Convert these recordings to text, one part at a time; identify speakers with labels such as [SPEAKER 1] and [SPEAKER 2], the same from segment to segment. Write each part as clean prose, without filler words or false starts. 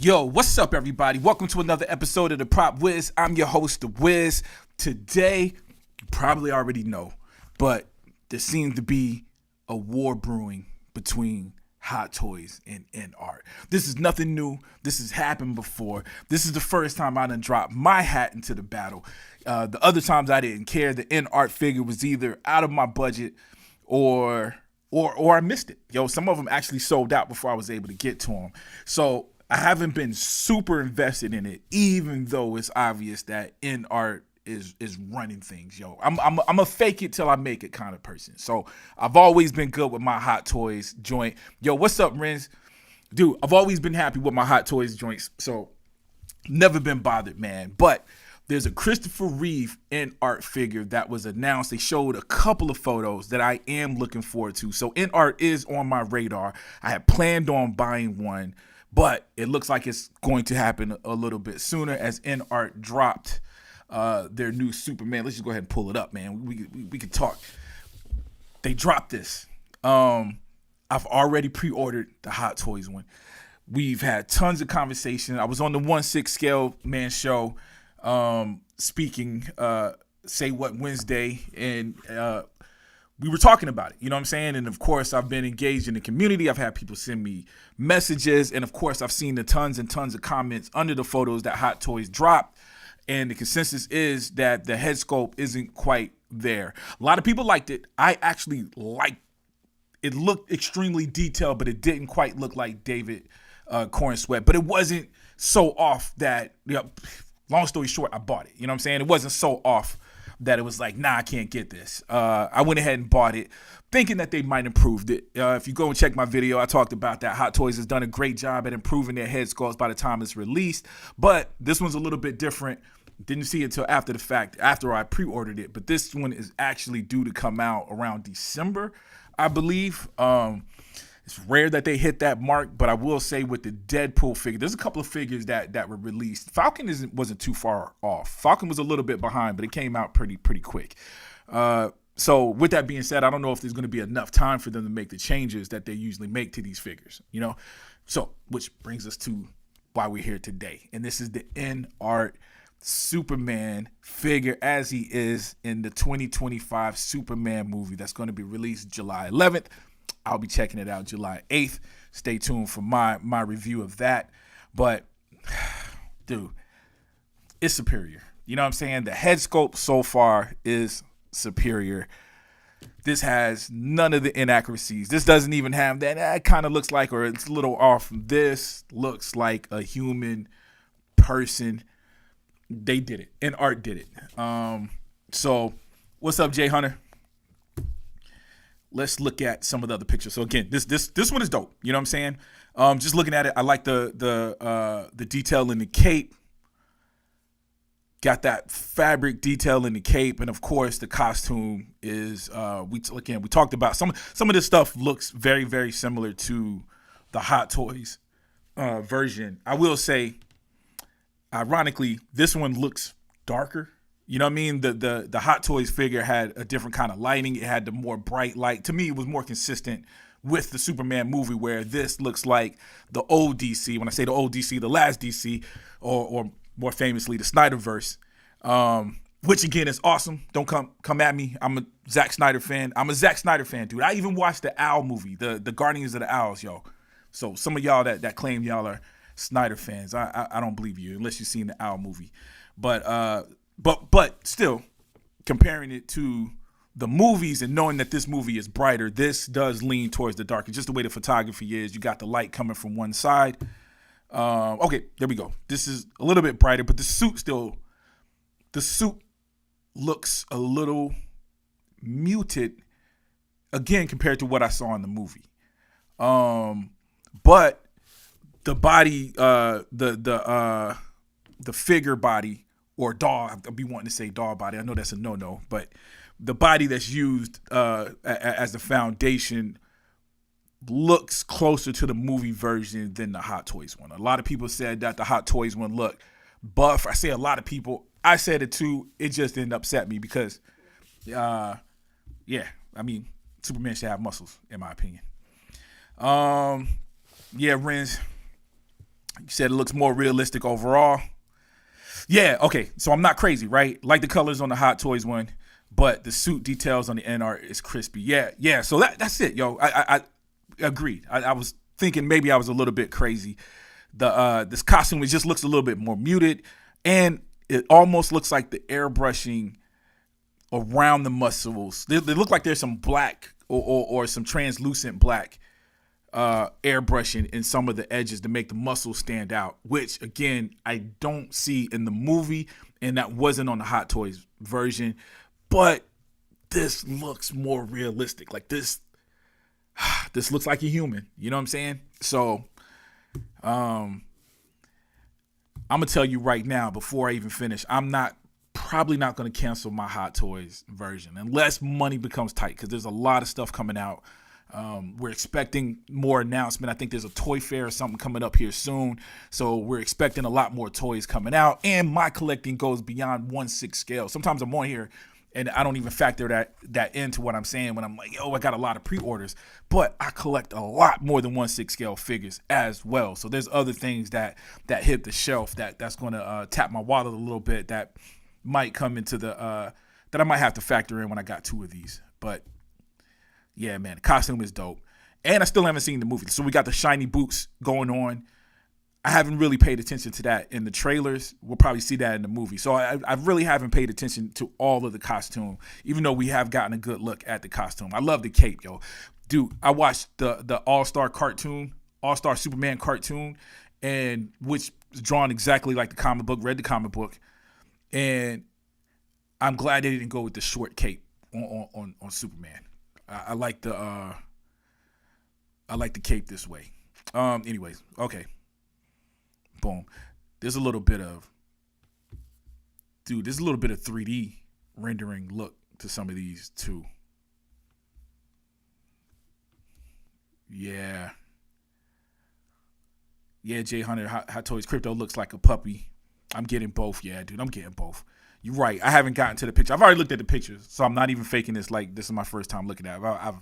[SPEAKER 1] Yo, what's up, everybody? Welcome to another episode of the Prop Wiz. I'm your host, the Wiz. Today, you probably already know, but there seems to be a war brewing between Hot Toys and InArt. This is nothing new. This has happened before. This is the first time I done dropped my hat into the battle. The other times I didn't care. The InArt figure was either out of my budget or I missed it. Yo, some of them actually sold out before I was able to get to them. So I haven't been super invested in it, even though it's obvious that InArt is running things. Yo, I'm a fake it till I make it kind of person. So I've always been good with my Hot Toys joint. Yo, what's up, Renz? Dude, I've always been happy with my Hot Toys joints. So never been bothered, man. But there's a Christopher Reeve InArt figure that was announced. They showed a couple of photos that I am looking forward to. So InArt is on my radar. I had planned on buying one, but it looks like it's going to happen a little bit sooner as InArt dropped their new Superman. Let's just go ahead and pull it up, man. We can talk. They dropped this. I've already pre-ordered the Hot Toys one. We've had tons of conversation. I was on the 1/6 Scale Man show speaking Say What Wednesday, and we were talking about it, you know what I'm saying? And of course, I've been engaged in the community. I've had people send me messages, and of course, I've seen the tons and tons of comments under the photos that Hot Toys dropped. And the consensus is that the head sculpt isn't quite there. A lot of people liked it. I actually liked it. Looked extremely detailed, but it didn't quite look like David Corn Sweat. But it wasn't so off that, long story short, I bought it. You know what I'm saying? It wasn't so off that it was like, nah, I can't get this. I went ahead and bought it, thinking that they might improved it. If you go and check my video, I talked about that. Hot Toys has done a great job at improving their head sculpts by the time it's released. But this one's a little bit different. Didn't see it until after the fact, after I pre-ordered it. But this one is actually due to come out around December, I believe. It's rare that they hit that mark, but I will say with the Deadpool figure, there's a couple of figures that were released. Falcon wasn't too far off. Falcon was a little bit behind, but it came out pretty quick. So with that being said, I don't know if there's going to be enough time for them to make the changes that they usually make to these figures, you know? So, which brings us to why we're here today. And this is the InArt Superman figure as he is in the 2025 Superman movie that's going to be released July 11th. I'll be checking it out July 8th. Stay tuned for my review of that. But, dude, it's superior. You know what I'm saying? The head sculpt so far is superior. This has none of the inaccuracies. This doesn't even have that. It kind of looks like, or it's a little off. This looks like a human person. They did it. InArt did it. So, what's up, Jay Hunter? Let's look at some of the other pictures. So again, this one is dope. You know what I'm saying? Just looking at it, I like the detail in the cape. Got that fabric detail in the cape, and of course the costume is. We talked about some of this stuff looks very similar to the Hot Toys version. I will say, ironically, this one looks darker. You know what I mean? The Hot Toys figure had a different kind of lighting. It had the more bright light. To me, it was more consistent with the Superman movie, where this looks like the old DC. When I say the old DC, the last DC, or more famously, the Snyderverse, which again is awesome. Don't come at me. I'm a Zack Snyder fan. I'm a Zack Snyder fan, dude. I even watched the Owl movie, the Guardians of the Owls, yo. So some of y'all that claim y'all are Snyder fans, I don't believe you unless you've seen the Owl movie. But still, comparing it to the movies and knowing that this movie is brighter, this does lean towards the dark. It's just the way the photography is. You got the light coming from one side. Okay, there we go. This is a little bit brighter, but the suit looks a little muted, again, compared to what I saw in the movie. But the body, the figure body, or doll, I'll be wanting to say doll body. I know that's a no-no, but the body that's used as the foundation looks closer to the movie version than the Hot Toys one. A lot of people said that the Hot Toys one looked buff. I say a lot of people. I said it too. It just didn't upset me because, I mean, Superman should have muscles, in my opinion. Renz, You said it looks more realistic overall. Yeah, okay. So I'm not crazy, right? Like the colors on the Hot Toys one, but the suit details on the InArt is crispy. Yeah. So that's it, yo. I agreed. I was thinking maybe I was a little bit crazy. This costume, it just looks a little bit more muted, and it almost looks like the airbrushing around the muscles. They look like there's some black or some translucent black airbrushing in some of the edges to make the muscles stand out, which again I don't see in the movie, and that wasn't on the Hot Toys version. But this looks more realistic. Like this looks like a human. You know what I'm saying? So I'm gonna tell you right now before I even finish, I'm probably not gonna cancel my Hot Toys version unless money becomes tight, because there's a lot of stuff coming out. We're expecting more announcement. I think there's a toy fair or something coming up here soon. So we're expecting a lot more toys coming out. And my collecting goes beyond 1/6 scale. Sometimes I'm on here and I don't even factor that into what I'm saying when I'm like, I got a lot of pre-orders. But I collect a lot more than 1/6 scale figures as well. So there's other things that hit the shelf that's going to tap my wallet a little bit that might come into that I might have to factor in when I got 2 of these. But yeah, man, the costume is dope. And I still haven't seen the movie. So we got the shiny boots going on. I haven't really paid attention to that in the trailers. We'll probably see that in the movie. So I really haven't paid attention to all of the costume, even though we have gotten a good look at the costume. I love the cape, yo. Dude, I watched the All-Star cartoon, All-Star Superman cartoon, and which is drawn exactly like the comic book, read the comic book. And I'm glad they didn't go with the short cape on Superman. I like the cape this way. Anyways, okay. Boom. There's a little bit of 3D rendering look to some of these too. Yeah. Yeah, Jay Hunter, Hot Toys Crypto looks like a puppy. I'm getting both. Yeah, dude, I'm getting both. You're right. I haven't gotten to the picture. I've already looked at the pictures, so I'm not even faking this. Like, this is my first time looking at it.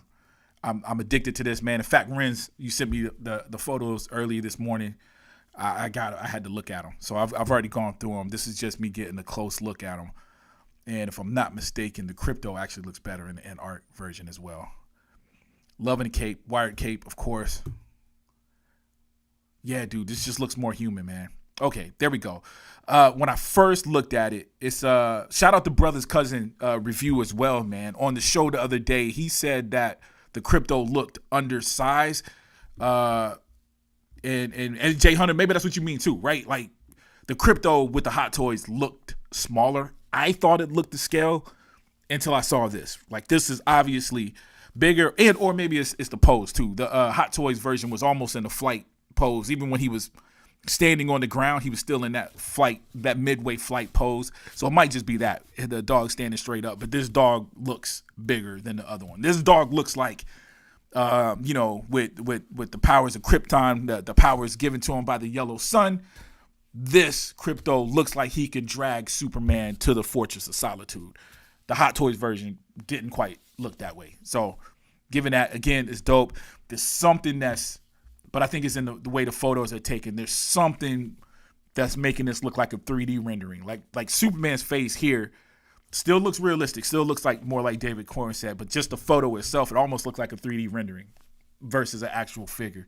[SPEAKER 1] I'm addicted to this, man. In fact, Renz, you sent me the photos early this morning. I had to look at them, so I've already gone through them. This is just me getting a close look at them. And if I'm not mistaken, the crypto actually looks better in the InArt version as well. Loving the cape, wired cape, of course. Yeah, dude, this just looks more human, man. Okay, there we go. When I first looked at it, it's shout out to Brother's Cousin review as well, man. On the show the other day, he said that the crypto looked undersized. And Jay Hunter, maybe that's what you mean too, right? Like the crypto with the Hot Toys looked smaller. I thought it looked to scale until I saw this. Like this is obviously bigger, and or maybe it's the pose too. The Hot Toys version was almost in a flight pose, even when he was standing on the ground, he was still in that midway flight pose. So it might just be that the dog standing straight up, but this dog looks bigger than the other one. This dog looks like, with the powers of Krypton, the powers given to him by the yellow sun. This crypto looks like he could drag Superman to the Fortress of Solitude. The Hot Toys version didn't quite look that way. So given that, again, it's dope. There's something but I think it's in the way the photos are taken. There's something that's making this look like a 3D rendering. Like Superman's face here still looks realistic, still looks like more like David Corn said, but just the photo itself, it almost looks like a 3D rendering versus an actual figure.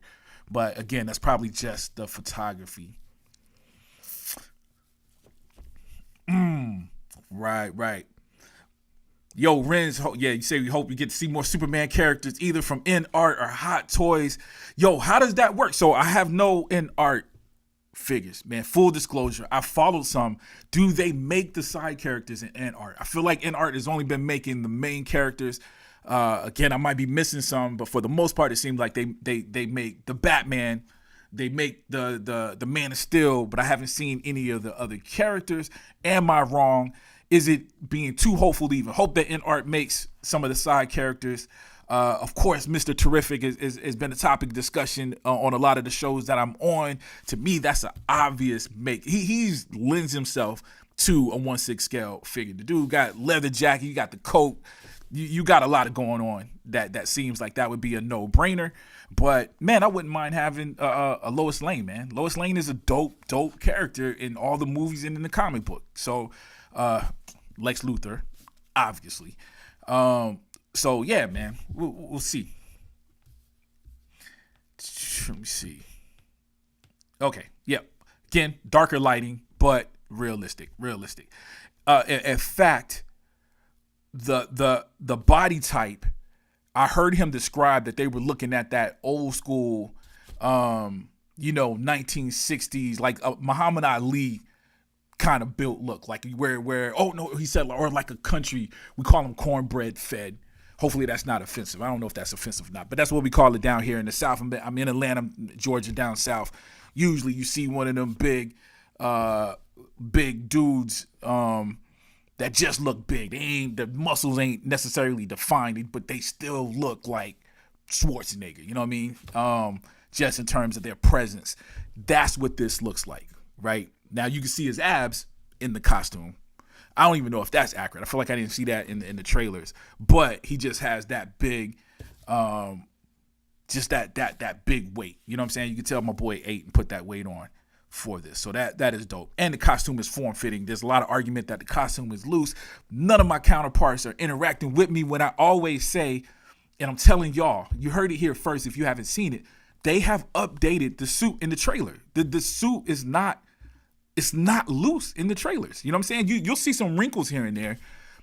[SPEAKER 1] But again, that's probably just the photography. Right. Yo, Renz, you say we hope we get to see more Superman characters either from InArt or Hot Toys. Yo, how does that work? So I have no InArt figures, man. Full disclosure, I followed some. Do they make the side characters in InArt? I feel like InArt has only been making the main characters. Again, I might be missing some, but for the most part, it seems like they make the Batman. They make the Man of Steel, but I haven't seen any of the other characters. Am I wrong? Is it being too hopeful to even hope that InArt makes some of the side characters? Of course, Mr. Terrific has been a topic of discussion on a lot of the shows that I'm on. To me, that's an obvious make. He's lends himself to a 1/6 scale figure. The dude got leather jacket, you got the coat, you got a lot of going on that seems like that would be a no-brainer. But man, I wouldn't mind having a Lois Lane, man. Lois Lane is a dope character in all the movies and in the comic book. So Lex Luthor, obviously. So yeah, man, we'll see. Let me see. Okay, yep. Again, darker lighting, but realistic. In fact, the body type, I heard him describe that they were looking at that old school, 1960s, like Muhammad Ali kind of built look, like where oh no, he said, or like a country, we call him cornbread fed. Hopefully that's not offensive. I don't know if that's offensive or not, but that's what we call it down here in the South. I'm in Atlanta, Georgia, down south. Usually you see one of them big dudes that just look big. The muscles ain't necessarily defined, but they still look like Schwarzenegger. You know what I mean? Just in terms of their presence. That's what this looks like, right? Now you can see his abs in the costume. I don't even know if that's accurate. I feel like I didn't see that in the trailers, but he just has that big, just that big weight. You know what I'm saying? You can tell my boy ate and put that weight on for this. So that is dope. And the costume is form-fitting. There's a lot of argument that the costume is loose. None of my counterparts are interacting with me when I always say, and I'm telling y'all, you heard it here first if you haven't seen it, they have updated the suit in the trailer. The suit is not, it's not loose in the trailers. You know what I'm saying? You'll see some wrinkles here and there,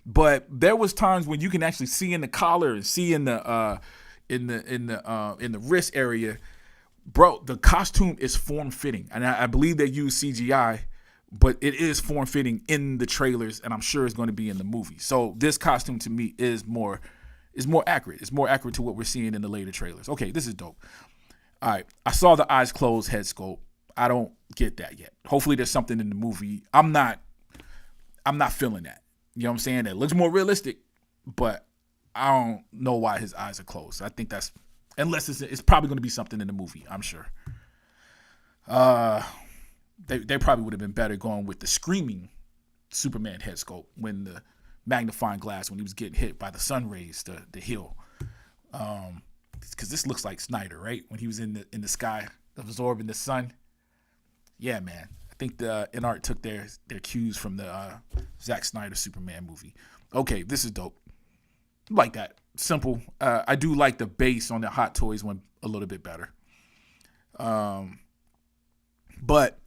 [SPEAKER 1] but there was times when you can actually see in the collar and see in the wrist area. Bro, the costume is form-fitting, and I believe they use CGI, but it is form-fitting in the trailers, and I'm sure it's going to be in the movie. So this costume to me is more accurate. It's more accurate to what we're seeing in the later trailers. Okay, this is dope. All right, I saw the eyes closed head sculpt. I don't get that yet. Hopefully there's something in the movie. I'm not feeling that. You know what I'm saying? It looks more realistic, but I don't know why his eyes are closed. I think that's, unless it's probably going to be something in the movie, I'm sure. They probably would have been better going with the screaming Superman head sculpt when the magnifying glass, when he was getting hit by the sun rays, the hill. Because this looks like Snyder, right? When he was in the sky absorbing the sun. Yeah, man. I think the InArt took their cues from the Zack Snyder Superman movie. Okay, this is dope. Like that. Simple. I do like the base on the Hot Toys one a little bit better. But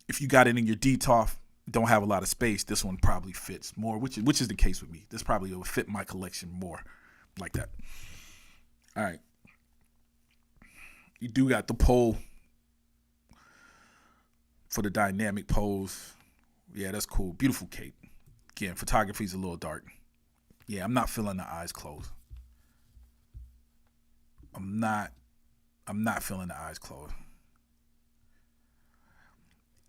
[SPEAKER 1] if you got it in your DTOF, don't have a lot of space, this one probably fits more, which is the case with me. This probably will fit my collection more like that. All right. You do got the pole for the dynamic pose. Yeah, that's cool. Beautiful cape. Again, photography's a little dark. Yeah, I'm not feeling the eyes closed. I'm not feeling the eyes closed.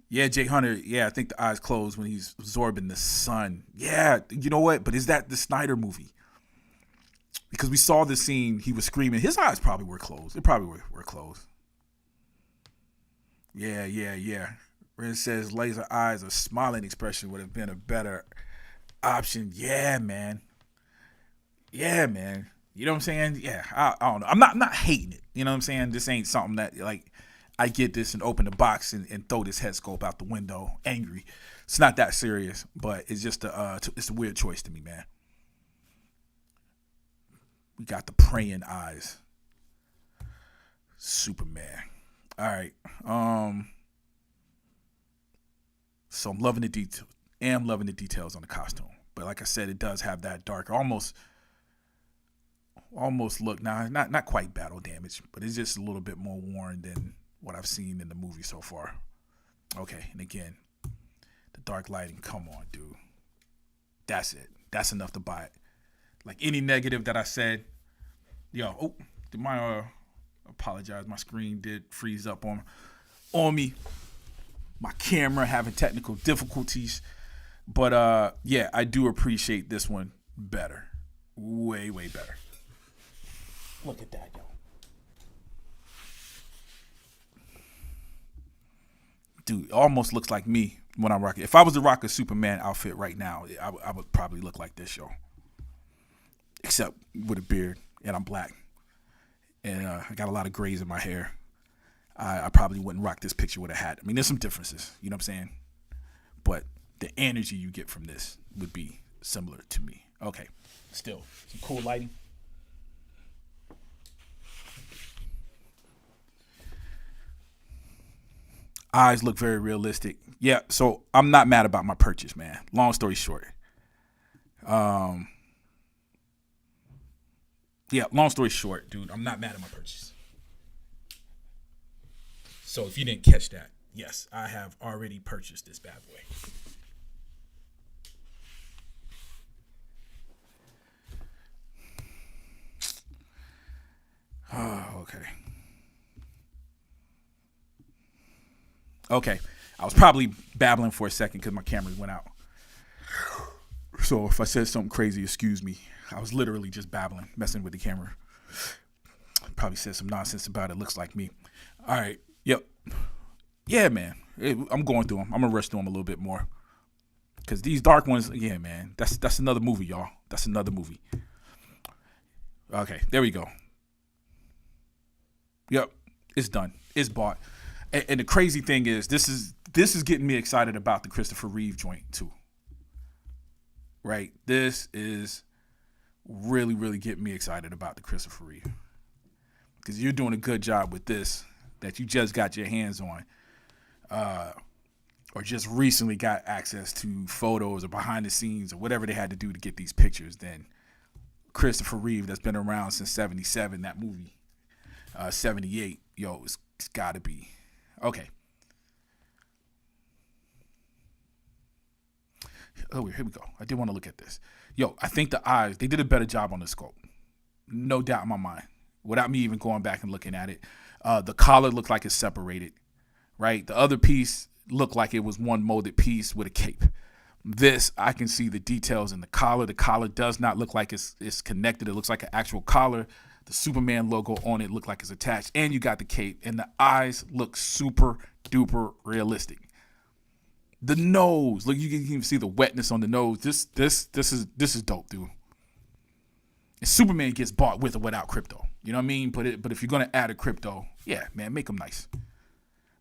[SPEAKER 1] Yeah, Jay Hunter, yeah, I think the eyes closed when he's absorbing the sun. Yeah, you know what? But is that the Snyder movie? Because we saw the scene, he was screaming. His eyes probably were closed. They probably were closed. Yeah. Where it says laser eyes, a smiling expression would have been a better option. Yeah, man. You know what I'm saying? Yeah, I don't know. I'm not hating it. You know what I'm saying? This ain't something that, like, I get this and open the box and throw this head sculpt out the window angry. It's not that serious, but it's just it's a weird choice to me, man. We got the praying eyes. Superman. All right. So I'm loving the detail. Am loving the details on the costume. But like I said, it does have that dark, almost look, now not quite battle damage, but it's just a little bit more worn than what I've seen in the movie so far. Okay, and again, the dark lighting, come on, dude. That's it. That's enough to buy it. Like any negative that I said, apologize, my screen did freeze up on me. My camera having technical difficulties. But yeah, I do appreciate this one better. Way, way better. Look at that, yo. Dude, it almost looks like me when I'm rocking. If I was to rock a Superman outfit right now, I would probably look like this, yo. except with a beard, and I'm black, and I got a lot of grays in my hair. I probably wouldn't rock this picture with a hat. I mean, there's some differences, you know what I'm saying? But the energy you get from this would be similar to me. Okay, still, some cool lighting. Eyes look very realistic. Yeah, so I'm not mad about my purchase, man. Long story short. Yeah, long story short, dude, I'm not mad at my purchase. So if you didn't catch that, yes, I have already purchased this bad boy. Oh, okay. Okay. I was probably babbling for a second because my cameras went out. So if I said something crazy, excuse me. I was literally just babbling, messing with the camera. Probably said some nonsense about it. Looks like me. All right. Yep. Yeah, man. I'm going through them. I'm going to rush through them a little bit more. Because these dark ones, yeah, man. That's another movie, y'all. That's another movie. Okay. There we go. Yep. It's done. It's bought. And the crazy thing is, this is getting me excited about the Christopher Reeve joint, too. Right? This is really, really getting me excited about the Christopher Reeve. Because you're doing a good job with this that you just got your hands on, or just recently got access to photos or behind the scenes or whatever they had to do to get these pictures. Then Christopher Reeve, that's been around since 77, that movie, 78, yo, it's got to be. Okay. Oh, here we go. I did want to look at this. Yo, I think the eyes, they did a better job on the sculpt. No doubt in my mind. Without me even going back and looking at it. The collar looked like it's separated, right? The other piece looked like it was one molded piece with a cape. This, I can see the details in the collar. The collar does not look like it's connected. It looks like an actual collar. The Superman logo on it looked like it's attached. And you got the cape. And the eyes look super duper realistic. The nose, look, you can even see the wetness on the nose. This is dope, dude. And Superman gets bought with or without crypto. You know what I mean? But if you're gonna add a crypto, yeah, man, make them nice.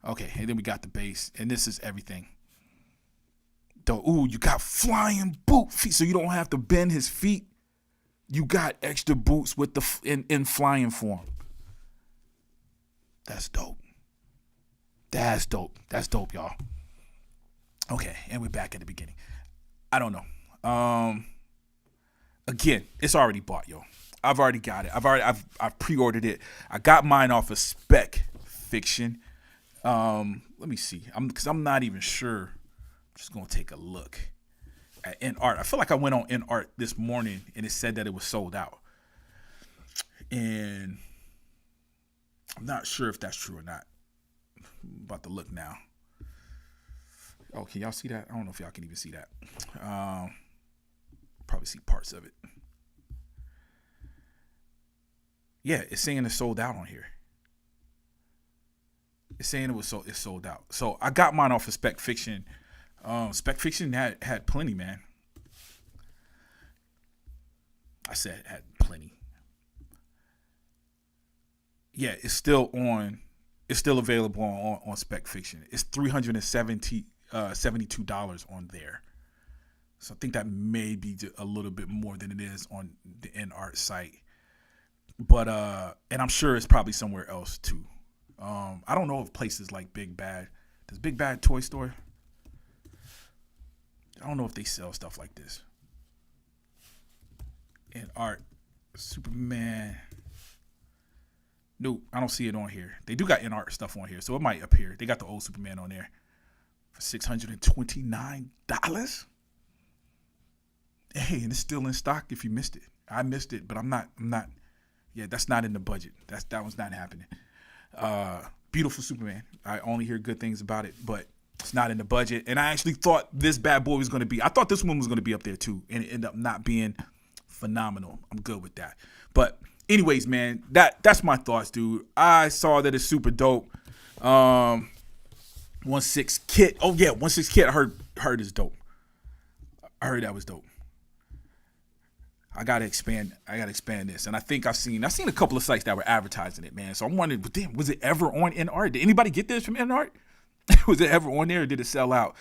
[SPEAKER 1] Okay, and then we got the base, and this is everything. Ooh, you got flying boot feet, so you don't have to bend his feet. You got extra boots with in flying form. That's dope. That's dope, y'all. Okay, and we're back at the beginning. I don't know. Again, it's already bought, yo. I've already got it. I've pre-ordered it. I got mine off of Spec Fiction. Let me see. Because I'm not even sure. I'm just gonna take a look at InArt. I feel like I went on InArt this morning and it said that it was sold out. And I'm not sure if that's true or not. I'm about to look now. Oh, can y'all see that? I don't know if y'all can even see that. Probably see parts of it. Yeah, it's saying it's sold out on here. It's saying it's sold out. So I got mine off of Spec Fiction. Spec Fiction had plenty, man. I said had plenty. Yeah, it's still on. It's still available on Spec Fiction. It's $372 on there. So I think that may be a little bit more than it is on the InArt site. But and I'm sure it's probably somewhere else too. I don't know if places like Big Bad. Does Big Bad Toy Store? I don't know if they sell stuff like this. InArt Superman. Nope, I don't see it on here. They do got InArt stuff on here, so it might appear. They got the old Superman on there for $629. Hey, and it's still in stock if you missed it. I missed it, but I'm not. Yeah, that's not in the budget. That one's not happening. Beautiful Superman. I only hear good things about it, but it's not in the budget. And I actually thought this bad boy was going to be. I thought this one was going to be up there too, and it ended up not being phenomenal. I'm good with that. But anyways, man, that's my thoughts, dude. I saw that it's super dope. 1/6 kit. Oh yeah, 1/6 kit. I heard is dope. I heard that was dope. I gotta expand this. And I think I've seen a couple of sites that were advertising it, man. So I'm wondering, but damn, was it ever on InArt? Did anybody get this from InArt? Was it ever on there, or did it sell out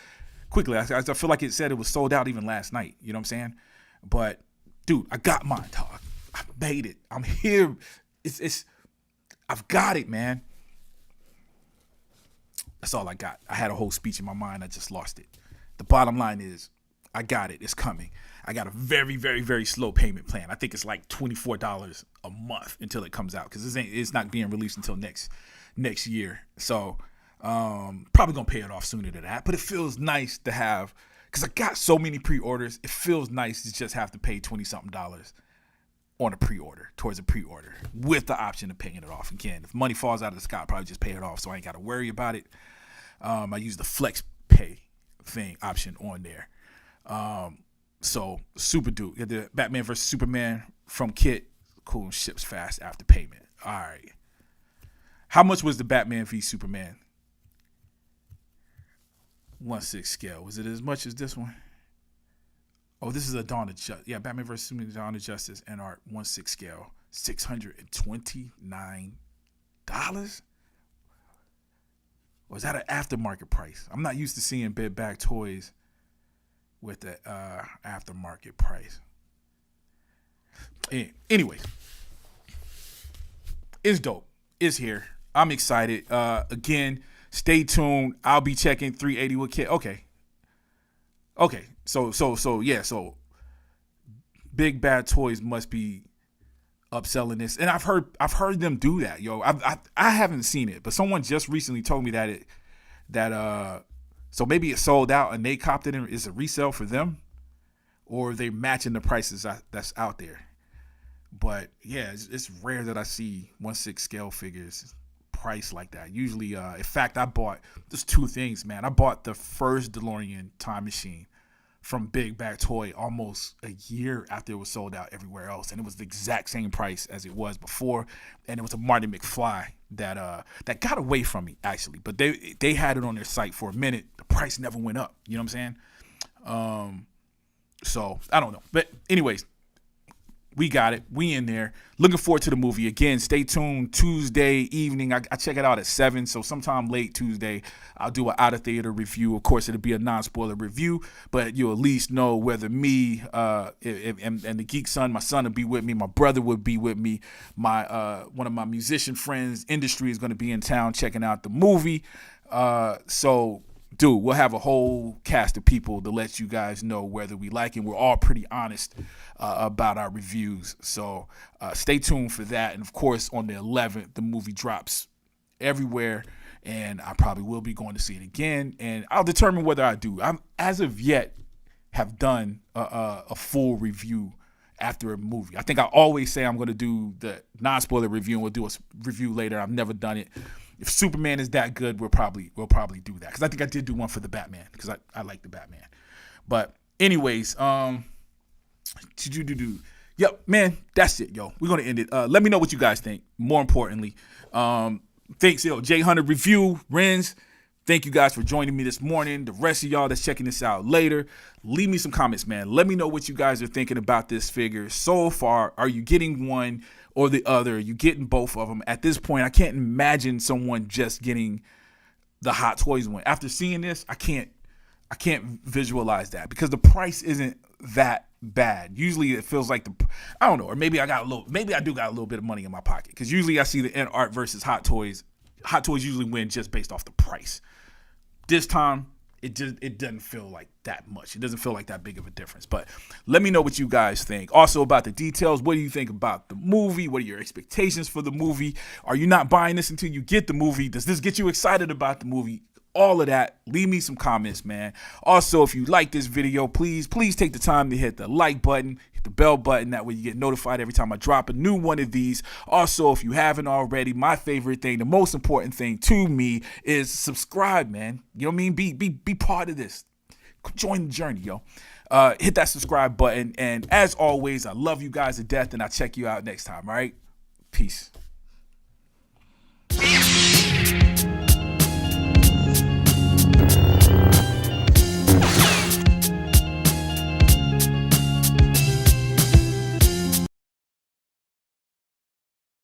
[SPEAKER 1] quickly? I feel like it said it was sold out even last night. You know what I'm saying? But dude, I got mine, dog. I made it. I'm here. I've got it, man. That's all I got. I had a whole speech in my mind. I just lost it. The bottom line is, I got it. It's coming. I got a very, very, very slow payment plan. I think it's like $24 a month until it comes out, because it's not being released until next year. So probably gonna pay it off sooner than that. But it feels nice to have, because I got so many pre-orders. It feels nice to just have to pay $20-something on a pre-order, towards a pre-order, with the option of paying it off. Again, if money falls out of the sky, I'll probably just pay it off, so I ain't got to worry about it. I use the flex pay thing option on there. So super dude. Get the Batman vs Superman from Kit. Cool, ships fast after payment. All right. How much was the Batman v Superman 1/6 scale? Was it as much as this one? Oh, this is a Dawn of Justice. Yeah, Batman vs Superman, Dawn of Justice, InArt 1/6 scale, $629. Or is that an aftermarket price? I'm not used to seeing big bag toys with the aftermarket price. Anyways, it's dope. It's here. I'm excited. Again, stay tuned. I'll be checking 380 with Kit. Okay. So yeah. So Big Bad Toys must be upselling this, and I've heard them do that. Yo, I haven't seen it, but someone just recently told me that so maybe it sold out and they copped it and it's a resale for them, or they matching the prices that's out there. But yeah, it's rare that I see 1/6 scale figures priced like that. Usually, in fact, I bought just two things, man. I bought the first DeLorean time machine from Big Bad Toy almost a year after it was sold out everywhere else, and it was the exact same price as it was before. And it was a Marty McFly that got away from me, actually, but they had it on their site for a minute. The price never went up. You know what I'm saying? So I don't know, but anyways, we got it. We in there. Looking forward to the movie. Again, stay tuned. Tuesday evening. I check it out at 7. So sometime late Tuesday, I'll do an out-of-theater review. Of course, it'll be a non-spoiler review, but you'll at least know whether me and the Geek Son, my son, will be with me. My brother will be with me. My one of my musician friends, Industry, is going to be in town checking out the movie. So dude, we'll have a whole cast of people to let you guys know whether we like it. We're all pretty honest about our reviews. So stay tuned for that. And, of course, on the 11th, the movie drops everywhere, and I probably will be going to see it again. And I'll determine whether I do. I'm, as of yet, have done a full review after a movie. I think I always say I'm going to do the non-spoiler review, and we'll do a review later. I've never done it. If Superman is that good, we'll probably do that, because I think I did do one for the Batman, because I like the Batman. But anyways, yep, man, that's it, yo. We're gonna end it. Let me know what you guys think. More importantly, thanks, yo, J Hunter Review, Renz. Thank you guys for joining me this morning. The rest of y'all that's checking this out later, leave me some comments, man. Let me know what you guys are thinking about this figure so far. Are you getting one or the other? Are you getting both of them? At this point, I can't imagine someone just getting the Hot Toys one. After seeing this, I can't visualize that, because the price isn't that bad. Usually it feels like I don't know, or maybe I do got a little bit of money in my pocket, because usually I see the InArt versus Hot Toys. Hot Toys usually win just based off the price. This time, it doesn't feel like that much. It doesn't feel like that big of a difference. But let me know what you guys think. Also about the details. What do you think about the movie? What are your expectations for the movie? Are you not buying this until you get the movie? Does this get you excited about the movie? All of that. Leave me some comments, man. Also, if you like this video, please take the time to hit the like button, hit the bell button. That way you get notified every time I drop a new one of these. Also, if you haven't already, my favorite thing, the most important thing to me, is subscribe, man. You know what I mean? Be part of this. Join the journey, yo. Hit that subscribe button. And as always, I love you guys to death, and I'll check you out next time, all right? Peace.